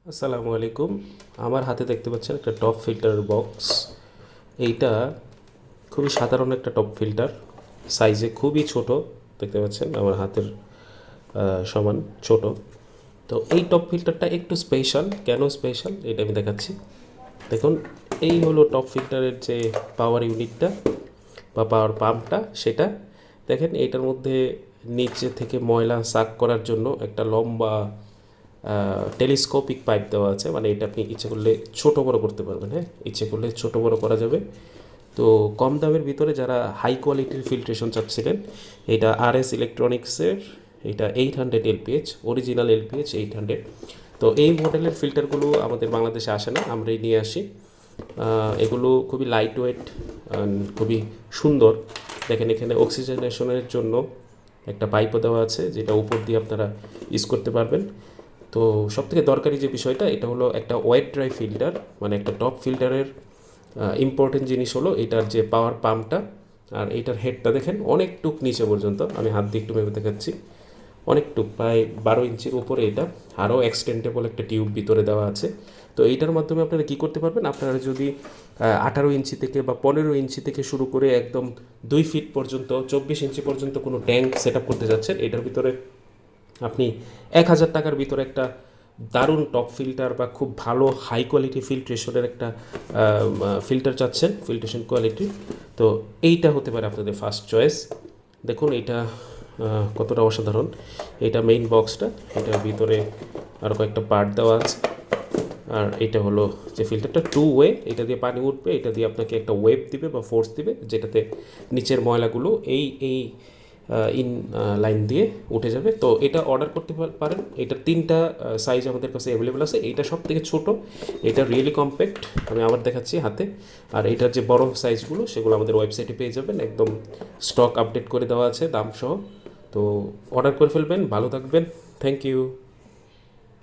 আসসালামু আলাইকুম। আমার হাতে দেখতে পাচ্ছেন একটা টপ ফিল্টারের বক্স। এইটা খুবই সাধারণ একটা টপ ফিল্টার, সাইজে খুবই ছোট। দেখতে পাচ্ছেন আমার হাতের সমান ছোট। তো এই টপ ফিল্টারটা একটু স্পেশাল। কেন স্পেশাল এটা আমি দেখাচ্ছি। দেখুন, এই হলো টপ ফিল্টারের যে পাওয়ার ইউনিটটা বা পাওয়ার পাম্পটা, সেটা দেখেন। এটার মধ্যে নিচে থেকে ময়লা সাক করার জন্য একটা লম্বা টেলিস্কোপিক পাইপ দেওয়া আছে। মানে এটা আপনি ইচ্ছে করলে ছোট বড় করতে পারবেন। হ্যাঁ, ইচ্ছে করলে ছোট বড় করা যাবে। তো কম দামের ভিতরে যারা হাই কোয়ালিটির ফিল্ট্রেশন চাচ্ছিলেন, এটা RS ইলেকট্রনিক্সের, এটা 800 LPH, অরিজিনাল LPH 800। তো এই মডেলের ফিল্টারগুলো আমাদের বাংলাদেশে আসে না, আমরাই নিয়ে আসি। এগুলো খুবই লাইট ওয়েট, খুবই সুন্দর। দেখেন এখানে অক্সিজেনেশনের জন্য একটা পাইপও দেওয়া আছে, যেটা উপর দিয়ে আপনারা ইউজ করতে পারবেন। তো সবথেকে দরকারি যে বিষয়টা, এটা হলো একটা ওয়েট ড্রাই ফিল্টার। মানে একটা টপ ফিল্টারের ইম্পর্টেন্ট জিনিস হলো এটার যে পাওয়ার পাম্পটা। আর এইটার হেডটা দেখেন অনেকটুক নিচে পর্যন্ত, আমি হাত দিয়ে একটু ভেবে দেখাচ্ছি, অনেকটুক প্রায় 12 ইঞ্চির উপরে এটা। আরও এক্সটেন্ডেবল একটা টিউব ভিতরে দেওয়া আছে। তো এইটার মাধ্যমে আপনারা কী করতে পারবেন, আপনারা যদি 18 ইঞ্চি থেকে বা 15 ইঞ্চি থেকে শুরু করে একদম 2 ফিট পর্যন্ত, 24 ইঞ্চি পর্যন্ত কোনো ট্যাঙ্ক সেট আপ করতে যাচ্ছেন, এটার ভিতরে আপনি 1,000 টাকার ভিতরে একটা দারুণ টপ ফিল্টার বা খুব ভালো হাই কোয়ালিটি ফিল্ট্রেশনের একটা ফিল্টার চাচ্ছেন, ফিল্ট্রেশন কোয়ালিটি, তো এইটা হতে পারে আপনাদের ফার্স্ট চয়েস। দেখুন এইটা কতটা অসাধারণ। এটা মেইন বক্সটা, এটার ভিতরে আরও কয়েকটা পার্ট দেওয়া আছে। আর এটা হলো যে ফিল্টারটা 2 ওয়ে, এটা দিয়ে পানি উঠবে, এটা দিয়ে আপনাকে একটা ওয়েভ দিবে বা ফোর্স দিবে, যেটাতে নিচের ময়লাগুলো এই এই ইন লাইন দিয়ে উঠে যাবে। তো এটা অর্ডার করতে পারেন। এটার 3টা সাইজ আমাদের কাছে অ্যাভেলেবেল আছে। এইটা সব থেকে ছোটো, এটা রিয়েলি কম্প্যাক্ট, আমি আবার দেখাচ্ছি হাতে। আর এটার যে বড় সাইজগুলো সেগুলো আমাদের ওয়েবসাইটে পেয়ে যাবেন, একদম স্টক আপডেট করে দেওয়া আছে দাম সহ। তো অর্ডার করে ফেলবেন, ভালো থাকবেন, থ্যাংক ইউ।